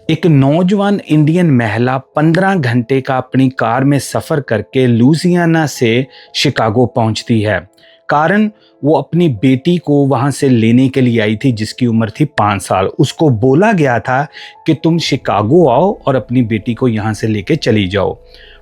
एक नौजवान इंडियन महिला 15 घंटे का अपनी कार में सफ़र करके लुजियाना से शिकागो पहुंचती है। कारण वो अपनी बेटी को वहां से लेने के लिए आई थी जिसकी उम्र थी 5 साल। उसको बोला गया था कि तुम शिकागो आओ और अपनी बेटी को यहाँ से लेके चली जाओ।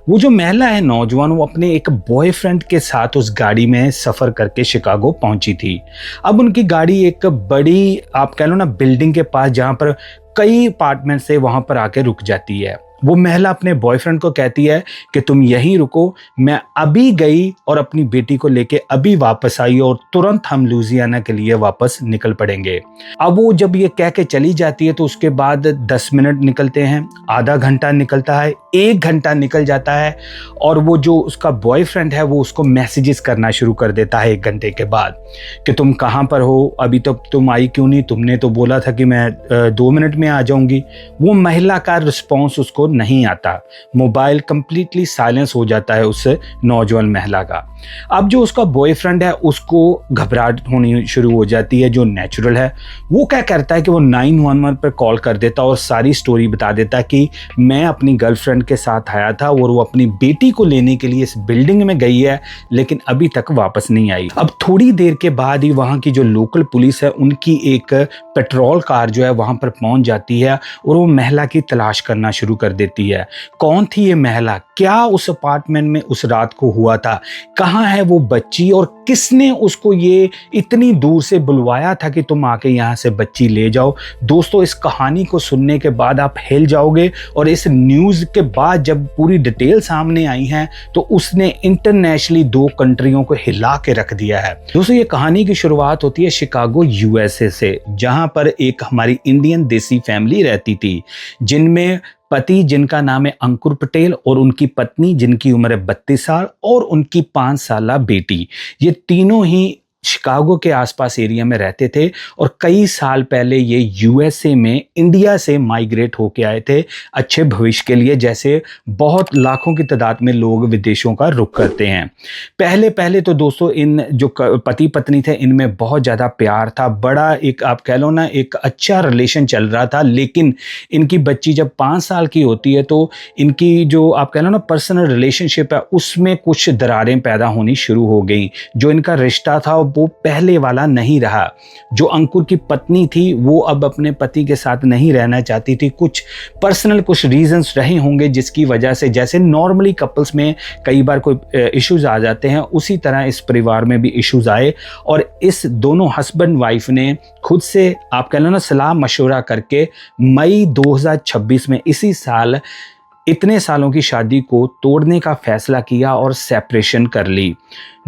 वो जो महिला है नौजवान, वो अपने एक बॉयफ्रेंड के साथ उस गाड़ी में सफ़र करके शिकागो पहुंची थी। अब उनकी गाड़ी एक बड़ी, आप कह लो ना, बिल्डिंग के पास जहाँ पर कई अपार्टमेंट से वहां पर आके रुक जाती है। वो महिला अपने बॉयफ्रेंड को कहती है कि तुम यहीं रुको, मैं अभी गई और अपनी बेटी को लेके अभी वापस आई और तुरंत हम लुजियाना के लिए वापस निकल पड़ेंगे। अब वो जब ये कह के चली जाती है तो उसके बाद 10 मिनट निकलते हैं, आधा घंटा निकलता है, 1 घंटा निकल जाता है और वो जो उसका बॉयफ्रेंड है वो उसको मैसेजेस करना शुरू कर देता है 1 घंटे के बाद कि तुम कहाँ पर हो, अभी तक तुम आई क्यों नहीं, तुमने तो बोला था कि मैं 2 मिनट में आ जाऊंगी। वो महिला का रिस्पॉन्स उसको नहीं आता। मोबाइल कंप्लीटली साइलेंस हो जाता है उस नौजवान महिला का। अब जो उसका बॉयफ्रेंड है उसको घबराहट होनी शुरू हो जाती है, जो नेचुरल है। वो क्या करता है कि वो 911 पर कॉल कर देता और सारी स्टोरी बता देता कि मैं अपनी गर्लफ्रेंड के साथ आया था और वो अपनी बेटी को लेने के लिए इस बिल्डिंग में गई है लेकिन अभी तक वापस नहीं आई। अब थोड़ी देर के बाद ही वहाँ की जो लोकल पुलिस है उनकी एक पेट्रोल कार जो है वहाँ पर पहुँच जाती है और वो महिला की तलाश करना शुरू कर देती है। कौन थी ये महिला, क्या उस अपार्टमेंट में उस रात को हुआ था, कहाँ है वो बच्ची और किसने उसको ये इतनी दूर से बुलवाया था कि तुम आके यहाँ से बच्ची ले जाओ। दोस्तों, इस कहानी को सुनने के बाद आप हिल जाओगे और इस न्यूज़ के बाद जब पूरी डिटेल सामने आई हैं तो उसने इंटरनेशनली 2 कंट्रियों को हिला के रख दिया है। दोस्तों, ये कहानी की शुरुआत होती है शिकागो यूएसए से, जहाँ पर एक हमारी इंडियन देसी फैमिली रहती थी जिनमें पति जिनका नाम है अंकुर पटेल और उनकी पत्नी जिनकी उम्र है 32 साल और उनकी 5 साला बेटी। ये तीनों ही शिकागो के आसपास एरिया में रहते थे और कई साल पहले ये यूएसए में इंडिया से माइग्रेट होके आए थे अच्छे भविष्य के लिए, जैसे बहुत लाखों की तादाद में लोग विदेशों का रुख करते हैं। पहले पहले तो दोस्तों इन जो पति पत्नी थे इनमें बहुत ज़्यादा प्यार था, बड़ा एक, आप कह लो ना, एक अच्छा रिलेशन चल रहा था। लेकिन इनकी बच्ची जब 5 साल की होती है तो इनकी जो, आप कह लो ना, पर्सनल रिलेशनशिप है उसमें कुछ दरारें पैदा होनी शुरू हो गई। जो इनका रिश्ता था वो पहले वाला नहीं रहा। जो अंकुर की पत्नी थी वो अब अपने पति के साथ नहीं रहना चाहती थी। कुछ पर्सनल कुछ रीजंस रहे होंगे जिसकी वजह से, जैसे नॉर्मली कपल्स में कई बार कोई इश्यूज आ जाते हैं, उसी तरह इस परिवार में भी इश्यूज आए और इस दोनों हस्बैंड वाइफ ने खुद से, आप कह लो ना, सलाह मशवरा करके मई 2026 में, इसी साल, इतने सालों की शादी को तोड़ने का फैसला किया और सेपरेशन कर ली।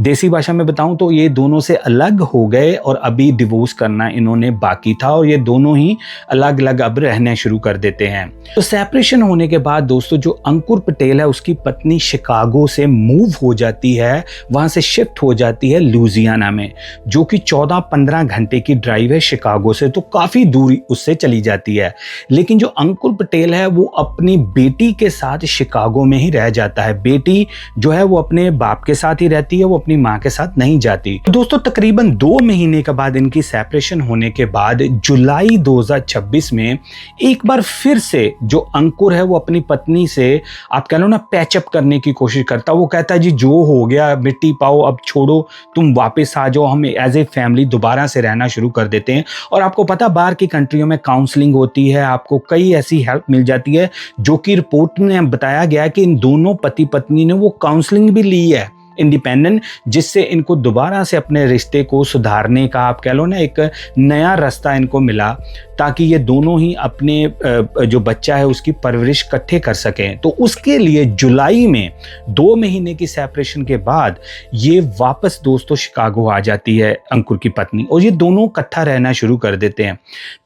देसी भाषा में बताऊं तो ये दोनों से अलग हो गए और अभी डिवोर्स करना इन्होंने बाकी था और ये दोनों ही अलग अलग अब रहने शुरू कर देते हैं। तो सेपरेशन होने के बाद दोस्तों जो अंकुर पटेल है उसकी पत्नी शिकागो से मूव हो जाती है, वहां से शिफ्ट हो जाती है लुजियाना में, जो कि 14-15 घंटे की ड्राइव है शिकागो से, तो काफी दूरी उससे चली जाती है। लेकिन जो अंकुर पटेल है वो अपनी बेटी के साथ शिकागो में ही रह जाता है। बेटी जो है वो अपने बाप के साथ ही रहती है, वो अपनी मां के साथ नहीं जाती। दोस्तों, तकरीबन 2 महीने के बाद इनकी सेपरेशन होने के बाद जुलाई 2026 में एक बार फिर से जो अंकुर है वो अपनी पत्नी से, आप कह लो ना, पैचअप करने की कोशिश करता। वो कहता है जी जो हो गया मिट्टी पाओ, अब छोड़ो, तुम वापस आ जाओ, हम एज ए फैमिली दोबारा से रहना शुरू कर देते हैं। और आपको पता, बाहर की कंट्रियों में काउंसलिंग होती है, आपको कई ऐसी हेल्प मिल जाती है, जो कि रिपोर्ट में बताया गया कि इन दोनों पति पत्नी ने वो काउंसलिंग भी ली है इंडिपेंडेंट, जिससे इनको दोबारा से अपने रिश्ते को सुधारने का, आप कह लो ना, एक नया रास्ता इनको मिला, ताकि ये दोनों ही अपने जो बच्चा है उसकी परवरिश इकट्ठे कर सकें। तो उसके लिए जुलाई में 2 महीने की सेपरेशन के बाद ये वापस दोस्तों शिकागो आ जाती है अंकुर की पत्नी और ये दोनों इकट्ठा रहना शुरू कर देते हैं।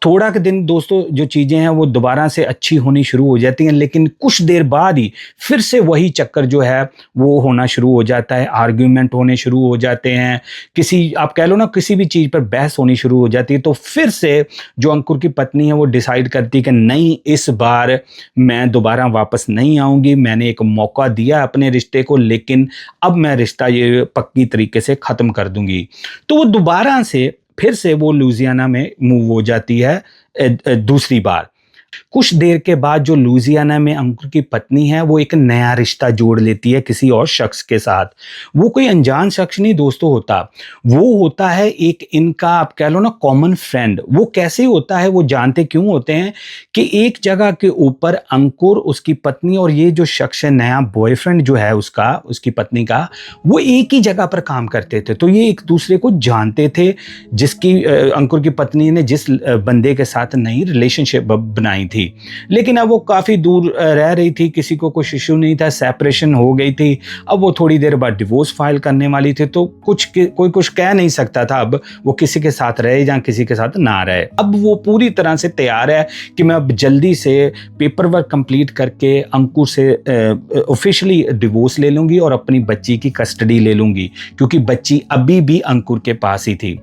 थोड़ा के दिन दोस्तों जो चीज़ें हैं वो दोबारा से अच्छी होनी शुरू हो जाती हैं, लेकिन कुछ देर बाद ही फिर से वही चक्कर जो है वो होना शुरू हो जाता है। आर्ग्यूमेंट होने शुरू हो जाते हैं, किसी, आप कह लो ना, किसी भी चीज़ पर बहस होनी शुरू हो जाती है। तो फिर से जो अंकुर की पत्नी है वो डिसाइड करती है कि नहीं, इस बार मैं दोबारा वापस नहीं आऊंगी, मैंने एक मौका दिया अपने रिश्ते को, लेकिन अब मैं रिश्ता ये पक्की तरीके से ख़त्म कर दूंगी। तो वो दोबारा से फिर से वो लुजियाना में मूव हो जाती है दूसरी बार। कुछ देर के बाद जो लुइसियाना में अंकुर की पत्नी है वो एक नया रिश्ता जोड़ लेती है किसी और शख्स के साथ। वो कोई अनजान शख्स नहीं दोस्तों होता, वो होता है एक इनका आप कह लो ना कॉमन फ्रेंड। वो कैसे होता है वो जानते क्यों होते हैं कि एक जगह के ऊपर अंकुर, उसकी पत्नी और ये जो शख्स है नया बॉयफ्रेंड जो है उसका, उसकी पत्नी का, वो एक ही जगह पर काम करते थे। तो ये एक दूसरे को जानते थे। जिसकी अंकुर की पत्नी ने जिस बंदे के साथ नई रिलेशनशिप बनाई थी, लेकिन अब वो काफ़ी दूर रह रही थी, किसी को कुछ इशू नहीं था, सेपरेशन हो गई थी। अब वो थोड़ी देर बाद डिवोर्स फाइल करने वाली थी, तो कोई कुछ कह नहीं सकता था अब वो किसी के साथ रहे या किसी के साथ ना रहे। अब वो पूरी तरह से तैयार है कि मैं अब जल्दी से पेपर वर्क कंप्लीट करके अंकुर से ऑफिशियली डिवोर्स ले लूंगी और अपनी बच्ची की कस्टडी ले लूंगी, क्योंकि बच्ची अभी भी अंकुर के पास ही थी।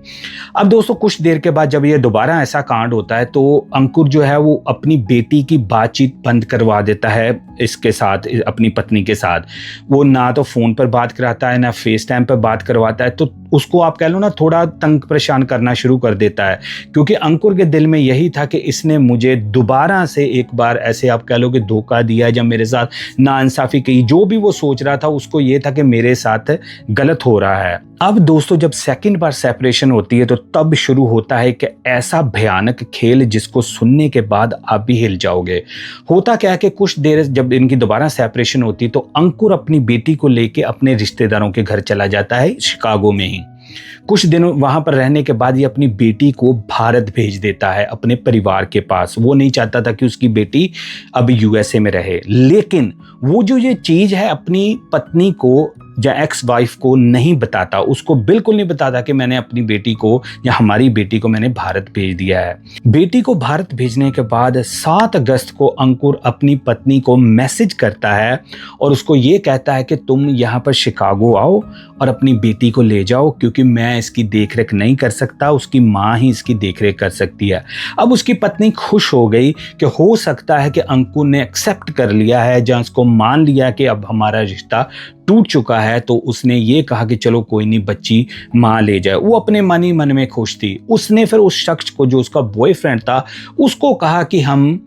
अब दोस्तों कुछ देर के बाद जब ये दोबारा ऐसा कांड होता है तो अंकुर जो है वो अपनी बेटी की बातचीत बंद करवा देता है इसके साथ, अपनी पत्नी के साथ। वो ना तो फोन पर बात कराता है ना फेस टाइम पर बात करवाता है। तो उसको आप कह लो ना थोड़ा तंग परेशान करना शुरू कर देता है, क्योंकि अंकुर के दिल में यही था कि इसने मुझे दोबारा से एक बार ऐसे आप कह लो कि धोखा दिया जब मेरे साथ नाइंसाफी की। जो भी वो सोच रहा था उसको ये था कि मेरे साथ गलत हो रहा है। अब दोस्तों जब सेकंड बार सेपरेशन होती है तो तब शुरू होता है कि ऐसा भयानक खेल जिसको सुनने के बाद आप भी हिल जाओगे। होता क्या है कि कुछ देर जब इनकी दोबारा सेपरेशन होती है तो अंकुर अपनी बेटी को लेके अपने रिश्तेदारों के घर चला जाता है शिकागो में ही। कुछ दिनों वहां पर रहने के बाद ये अपनी बेटी को भारत भेज देता है अपने परिवार के पास। वो नहीं चाहता था कि उसकी बेटी अब यूएसए में रहे, लेकिन वो जो ये चीज है अपनी पत्नी को या एक्स वाइफ को नहीं बताता, उसको बिल्कुल नहीं बताता कि मैंने अपनी बेटी को या हमारी बेटी को मैंने भारत भेज दिया है। बेटी को भारत भेजने के बाद 7 अगस्त को अंकुर अपनी पत्नी को मैसेज करता है और उसको ये कहता है कि तुम यहाँ पर शिकागो आओ और अपनी बेटी को ले जाओ, क्योंकि मैं इसकी देखरेख नहीं कर सकता, उसकी माँ ही इसकी देखरेख कर सकती है। अब उसकी पत्नी खुश हो गई कि हो सकता है कि अंकुर ने एक्सेप्ट कर लिया है या उसको मान लिया कि अब हमारा रिश्ता टूट चुका है। तो उसने ये कहा कि चलो कोई नहीं, बच्ची माँ ले जाए। वो अपने मन ही मन में खुश थी। उसने फिर उस शख्स को जो उसका बॉयफ्रेंड था उसको कहा कि हम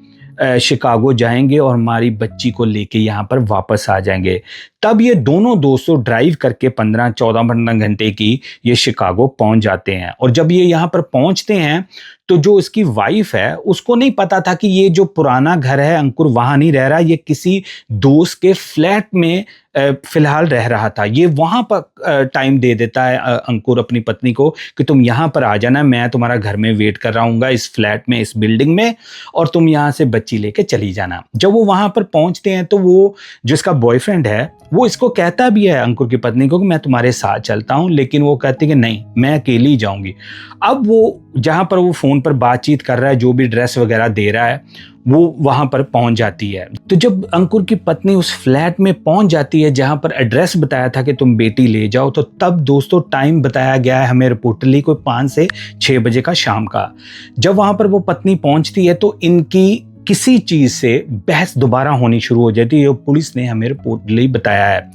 शिकागो जाएंगे और हमारी बच्ची को लेके यहाँ पर वापस आ जाएंगे। तब ये दोनों दोस्तों ड्राइव करके 15 घंटे की ये शिकागो पहुंच जाते हैं। और जब ये यहाँ पर पहुंचते हैं तो जो इसकी वाइफ है उसको नहीं पता था कि ये जो पुराना घर है अंकुर वहां नहीं रह रहा, ये किसी दोस्त के फ्लैट में फिलहाल रह रहा था। ये वहां पर टाइम दे देता है अंकुर अपनी पत्नी को कि तुम यहाँ पर आ जाना, मैं तुम्हारा घर में वेट कर रहा हूँ इस फ्लैट में, इस बिल्डिंग में, और तुम यहाँ से बच्ची लेके चली जाना। जब वो वहां पर पहुंचते हैं तो वो जिसका बॉयफ्रेंड है वो इसको कहता भी है अंकुर की पत्नी को कि मैं तुम्हारे साथ चलता हूं, लेकिन वो कहती कि नहीं मैं अकेली जाऊंगी। अब वो जहां पर वो फोन पर बातचीत कर रहा है, जो भी ड्रेस वगैरह दे रहा है, वो वहां पर पहुंच जाती है। तो जब अंकुर की पत्नी उस फ्लैट में पहुंच जाती है जहां पर एड्रेस बताया था कि तुम बेटी ले जाओ, तो तब दोस्तों टाइम बताया गया है हमें रिपोर्टली कोई 5 से 6 बजे का शाम का। जब वहां पर वो पत्नी पहुंचती है तो इनकी किसी चीज से बहस दोबारा होनी शुरू हो जाती है, पुलिस ने हमें रिपोर्टली बताया है।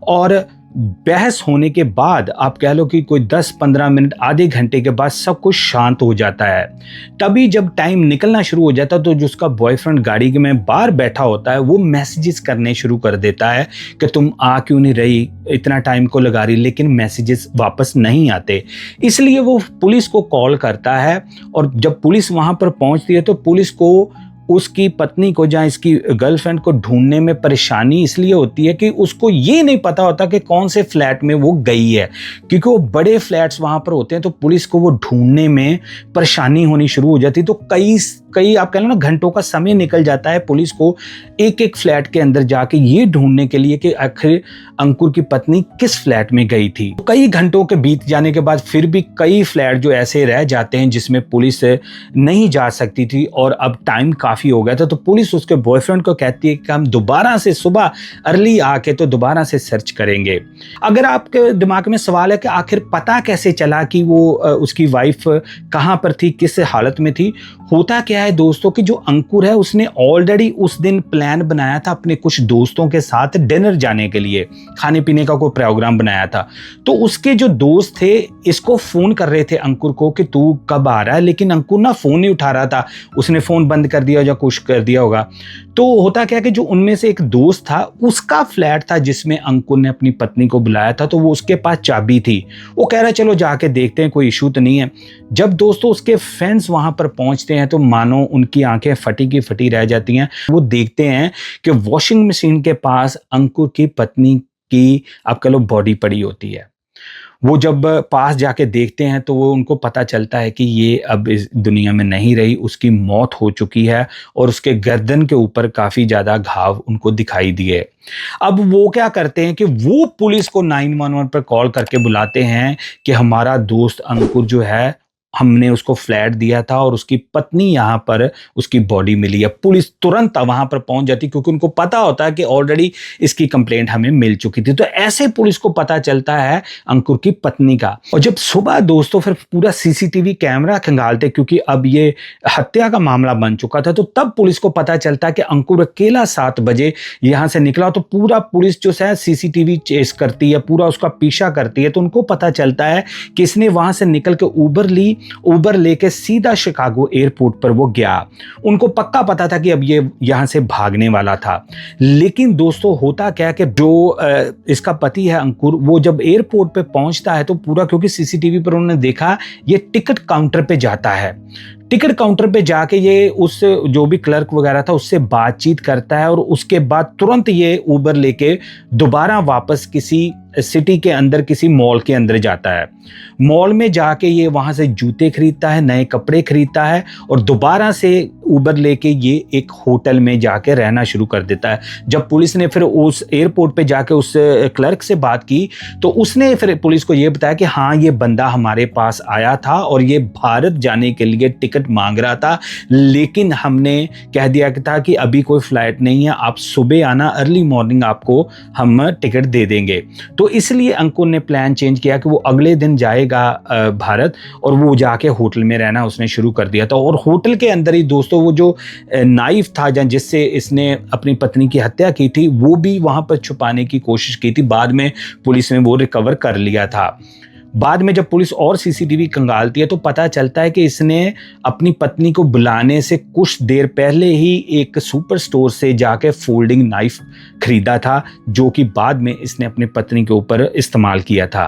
और बहस होने के बाद आप कह लो कि कोई 10-15 मिनट, आधे घंटे के बाद सब कुछ शांत हो जाता है। तभी जब टाइम निकलना शुरू हो जाता है तो जो उसका बॉयफ्रेंड गाड़ी में बाहर बैठा होता है वो मैसेजेस करने शुरू कर देता है कि तुम आ क्यों नहीं रही, इतना टाइम को लगा रही, लेकिन मैसेजेस वापस नहीं आते। इसलिए वो पुलिस को कॉल करता है और जब पुलिस वहां पर पहुंचती है तो पुलिस को उसकी पत्नी को या इसकी गर्लफ्रेंड को ढूंढने में परेशानी इसलिए होती है कि उसको ये नहीं पता होता कि कौन से फ्लैट में वो गई है, क्योंकि वो बड़े फ्लैट्स वहां पर होते हैं तो पुलिस को वो ढूंढने में परेशानी होनी शुरू हो जाती है। तो कई आप कह लो ना घंटों का समय निकल जाता है पुलिस को एक एक फ्लैट के अंदर जाके ये ढूंढने के लिए कि आखिर अंकुर की पत्नी किस फ्लैट में गई थी। तो कई घंटों के बीत जाने के बाद फिर भी कई फ्लैट जो ऐसे रह जाते हैं जिसमें पुलिस नहीं जा सकती थी और अब टाइम काफी हो गया था। तो पुलिस उसके बॉयफ्रेंड को कहती है कि हम दोबारा से सुबह अर्ली आके तो दोबारा से सर्च करेंगे। अगर आपके दिमाग में सवाल है कि आखिर पता कैसे चला कि वो उसकी वाइफ कहाँ पर थी, किस हालत में थी, होता क्या है दोस्तों कि जो अंकुर है उसने ऑलरेडी उस दिन प्लान बनाया था अपने कुछ दोस्तों के साथ डिनर जाने के लिए, खाने पीने का कोई प्रोग्राम बनाया था। तो उसके जो दोस्त थे इसको फोन कर रहे थे अंकुर को कि तू कब आ रहा है, लेकिन अंकुर ना फोन नहीं उठा रहा था। उसने फोन बंद कर दिया या कुछ कर दिया होगा। तो होता क्या कि जो उनमें से एक दोस्त था, उसका फ्लैट था जिसमें अंकुर ने अपनी पत्नी को बुलाया था, तो वो उसके पास चाबी थी। वो कह रहा है चलो जाके देखते हैं, कोई इशू तो नहीं है। जब दोस्तों उसके फ्रेंड्स वहां पर पहुंचते हैं तो मानो उनकी आंखें फटी की फटी रह जाती हैं। वो देखते हैं कि वॉशिंग मशीन के पास अंकुर की पत्नी की, आप कह लो, बॉडी पड़ी होती है। वो जब पास जाके देखते हैं तो वो उनको पता चलता है कि ये अब इस दुनिया में नहीं रही, उसकी मौत हो चुकी है और उसके गर्दन के ऊपर काफ़ी ज़्यादा घाव उनको दिखाई दिए। अब वो क्या करते हैं कि वो पुलिस को 911 पर कॉल करके बुलाते हैं कि हमारा दोस्त अंकुर जो है, हमने उसको फ्लैट दिया था और उसकी पत्नी यहाँ पर उसकी बॉडी मिली है। पुलिस तुरंत वहां पर पहुंच जाती क्योंकि उनको पता होता है कि ऑलरेडी इसकी कंप्लेंट हमें मिल चुकी थी। तो ऐसे पुलिस को पता चलता है अंकुर की पत्नी का। और जब सुबह दोस्तों फिर पूरा सीसीटीवी कैमरा खंगालते, क्योंकि अब ये हत्या का मामला बन चुका था, तो तब पुलिस को पता चलता है कि अंकुर अकेला 7 बजे यहां से निकला। तो पूरा पुलिस जो है सीसीटीवी चेस करती है, पूरा उसका पीछा करती है। तो उनको पता चलता है कि इसने वहां से निकल के उबर लेके सीधा शिकागो एयरपोर्ट पर वो गया। उनको पक्का पता था कि अब ये यहां से भागने वाला था। लेकिन दोस्तों होता क्या कि जो इसका पति है अंकुर, वो जब एयरपोर्ट पे पहुंचता है तो पूरा, क्योंकि सीसीटीवी पर उन्होंने देखा, ये टिकट काउंटर पे जाता है। टिकट काउंटर पे जाके ये उस जो भी क्लर्क वगैरह था उससे बातचीत करता है और उसके बाद तुरंत ये उबर लेके दोबारा वापस किसी सिटी के अंदर किसी मॉल के अंदर जाता है। मॉल में जाके ये वहां से जूते खरीदता है, नए कपड़े खरीदता है और दोबारा से उबर लेके ये एक होटल में जाके रहना शुरू कर देता है। जब पुलिस ने फिर उस एयरपोर्ट पे जाके उस क्लर्क से बात की तो उसने फिर पुलिस को ये बताया कि हाँ, ये बंदा हमारे पास आया था और ये भारत जाने के लिए टिकट मांग रहा था, लेकिन हमने कह दिया था कि अभी कोई फ्लाइट नहीं है, आप सुबह आना, अर्ली मॉर्निंग आपको हम टिकट दे देंगे। तो इसलिए अंकुर ने प्लान चेंज किया कि वो अगले दिन जाएगा भारत और वो जाके होटल में रहना उसने शुरू कर दिया था। और होटल के अंदर ही दोस्तों वो जो नाइफ था जिससे इसने अपनी पत्नी की हत्या की थी, वो भी वहां पर छुपाने की कोशिश की थी। बाद में पुलिस ने वो रिकवर कर लिया था। बाद में जब पुलिस और सीसीटीवी खंगालती है तो पता चलता है कि इसने अपनी पत्नी को बुलाने से कुछ देर पहले ही एक सुपर स्टोर से जाके फोल्डिंग नाइफ खरीदा था, जो कि बाद में इसने अपनी पत्नी के ऊपर इस्तेमाल किया था।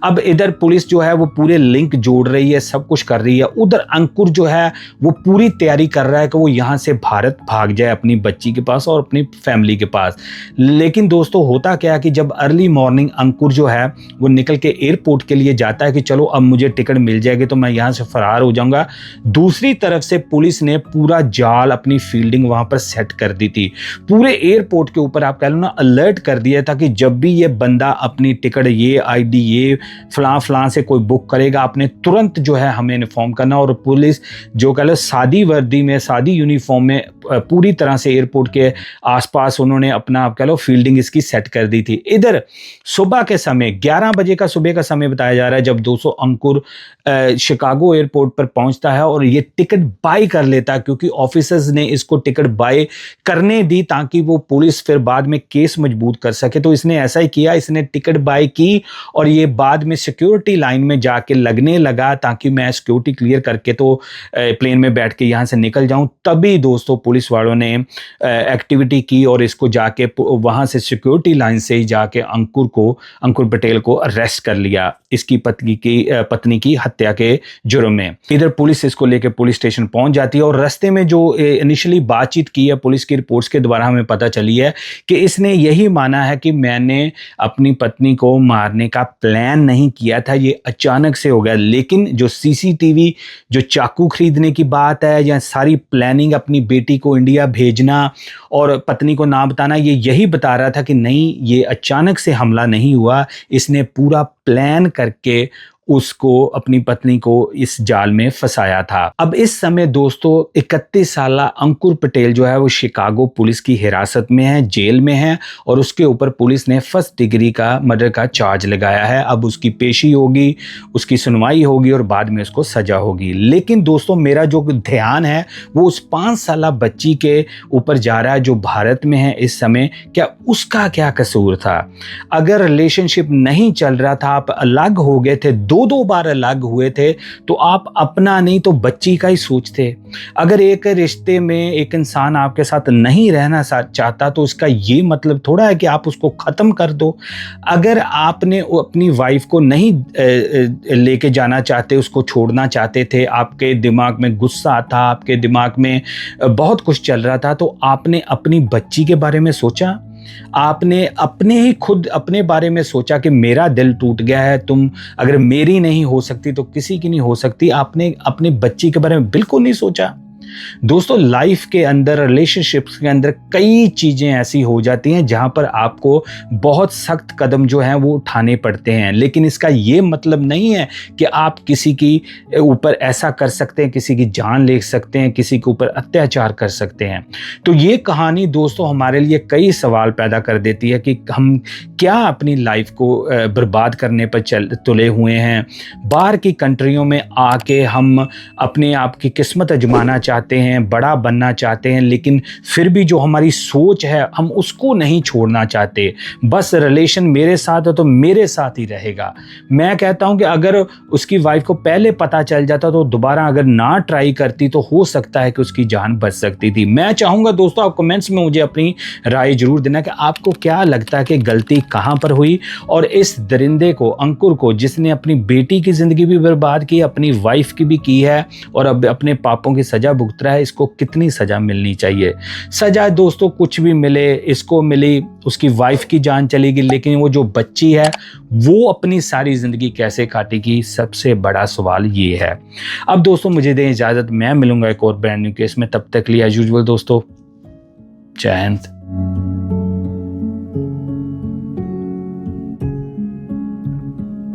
अब इधर पुलिस जो है वो पूरे लिंक जोड़ रही है, सब कुछ कर रही है। उधर अंकुर जो है वो पूरी तैयारी कर रहा है कि वो यहाँ से भारत भाग जाए अपनी बच्ची के पास और अपनी फैमिली के पास। लेकिन दोस्तों होता क्या कि जब अर्ली मॉर्निंग अंकुर जो है वो निकल के एयरपोर्ट के लिए जाता है कि चलो अब मुझे टिकट मिल जाएगी तो मैं यहां से फरार हो जाऊंगा, दूसरी तरफ से पुलिस ने पूरा जाल, अपनी फील्डिंग वहां पर सेट कर दी थी। पूरे एयरपोर्ट के ऊपर आप कह लो ना अलर्ट कर दिया था कि जब भी ये बंदा अपनी टिकट, ये आईडी, ये फलां से कोई बुक करेगा, आपने तुरंत जो है हमें इन्फॉर्म करना। और पुलिस जो कह लो सादी वर्दी में, सादी यूनिफॉर्म में पूरी तरह से एयरपोर्ट के आसपास उन्होंने अपना, आप कह लो, फील्डिंग इसकी सेट कर दी थी। इधर सुबह के समय 11 बजे का सुबह का समय बताया जा रहा है जब 200 अंकुर शिकागो एयरपोर्ट पर पहुंचता है और ये टिकट बाय कर लेता है, क्योंकि ऑफिसर्स ने इसको टिकट बाय करने दी ताकि वो पुलिस फिर बाद में केस मजबूत कर सके। तो इसने ऐसा ही किया, इसने टिकट बाय की और ये बाद में सिक्योरिटी लाइन में जाके लगने लगा ताकि मैं सिक्योरिटी क्लियर करके तो प्लेन में बैठ के यहाँ से निकल जाऊं। तभी दोस्तों पुलिस वालों ने एक्टिविटी की और इसको जाके वहां से सिक्योरिटी लाइन से ही जाके अंकुर पटेल को अरेस्ट कर लिया इसकी पत्नी की हत्या के जुर्म में। इधर पुलिस इसको लेके पुलिस स्टेशन पहुंच जाती है और रास्ते में जो इनिशियली बातचीत की है पुलिस की रिपोर्ट्स के द्वारा हमें पता चली है कि इसने यही माना है कि मैंने अपनी पत्नी को मारने का प्लान नहीं किया था, ये अचानक से हो गया। लेकिन जो सीसीटीवी, जो चाकू खरीदने की बात है या सारी प्लानिंग, अपनी बेटी को इंडिया भेजना और पत्नी को ना बताना, ये यही बता रहा था कि नहीं, ये अचानक से हमला नहीं हुआ, इसने पूरा प्लान करके उसको, अपनी पत्नी को इस जाल में फंसाया था। अब इस समय दोस्तों 31 साल अंकुर पटेल जो है वो शिकागो पुलिस की हिरासत में है, जेल में है और उसके ऊपर पुलिस ने फर्स्ट डिग्री का मर्डर का चार्ज लगाया है। अब उसकी पेशी होगी, उसकी सुनवाई होगी और बाद में उसको सजा होगी। लेकिन दोस्तों मेरा जो ध्यान है वो उस 5 साल बच्ची के ऊपर जा रहा है जो भारत में है इस समय। क्या उसका क्या कसूर था? अगर रिलेशनशिप नहीं चल रहा था, आप अलग हो गए थे, दो बार अलग हुए थे तो आप अपना नहीं तो बच्ची का ही सोचते। अगर एक रिश्ते में एक इंसान आपके साथ नहीं रहना चाहता तो इसका ये मतलब थोड़ा है कि आप उसको ख़त्म कर दो। अगर आपने अपनी वाइफ को नहीं लेके जाना चाहते, उसको छोड़ना चाहते थे, आपके दिमाग में गुस्सा था, आपके दिमाग में बहुत कुछ चल रहा था, तो आपने अपनी बच्ची के बारे में सोचा? आपने अपने ही खुद अपने बारे में सोचा कि मेरा दिल टूट गया है, तुम अगर मेरी नहीं हो सकती तो किसी की नहीं हो सकती? आपने अपने बच्ची के बारे में बिल्कुल नहीं सोचा। दोस्तों, लाइफ के अंदर, रिलेशनशिप्स के अंदर कई चीज़ें ऐसी हो जाती हैं जहां पर आपको बहुत सख्त कदम जो हैं वो उठाने पड़ते हैं, लेकिन इसका ये मतलब नहीं है कि आप किसी की ऊपर ऐसा कर सकते हैं, किसी की जान ले सकते हैं, किसी के ऊपर अत्याचार कर सकते हैं। तो ये कहानी दोस्तों हमारे लिए कई सवाल पैदा कर देती है कि हम क्या अपनी लाइफ को बर्बाद करने पर तुले हुए हैं। बाहर की कंट्रियों में आके हम अपने आप की किस्मत आजमाना चाहते हैं, बड़ा बनना चाहते हैं, लेकिन फिर भी जो हमारी सोच है हम उसको नहीं छोड़ना चाहते। बस रिलेशन मेरे साथ है तो मेरे साथ ही रहेगा। मैं कहता हूं कि अगर उसकी वाइफ को पहले पता चल जाता तो दोबारा अगर ना ट्राई करती तो हो सकता है कि उसकी जान बच सकती थी। मैं चाहूंगा दोस्तों आप कमेंट्स में मुझे अपनी राय जरूर देना कि आपको क्या लगता है कि गलती कहां पर हुई, और इस दरिंदे को, अंकुर को, जिसने अपनी बेटी की जिंदगी भी बर्बाद की, अपनी वाइफ की भी की है और अब अपने पापों की सजा भुगत रहा है, इसको कितनी सजा मिलनी चाहिए? सजा दोस्तों कुछ भी मिले, इसको मिली, उसकी वाइफ की जान चलेगी, लेकिन वो जो बच्ची है वो अपनी सारी जिंदगी कैसे काटेगी? सबसे बड़ा सवाल ये है। अब दोस्तों मुझे दें इजाजत, मैं मिलूंगा एक और ब्रांड न्यू केस में। तब तक लिए एज यूजुअल दोस्तों, जय हिंद।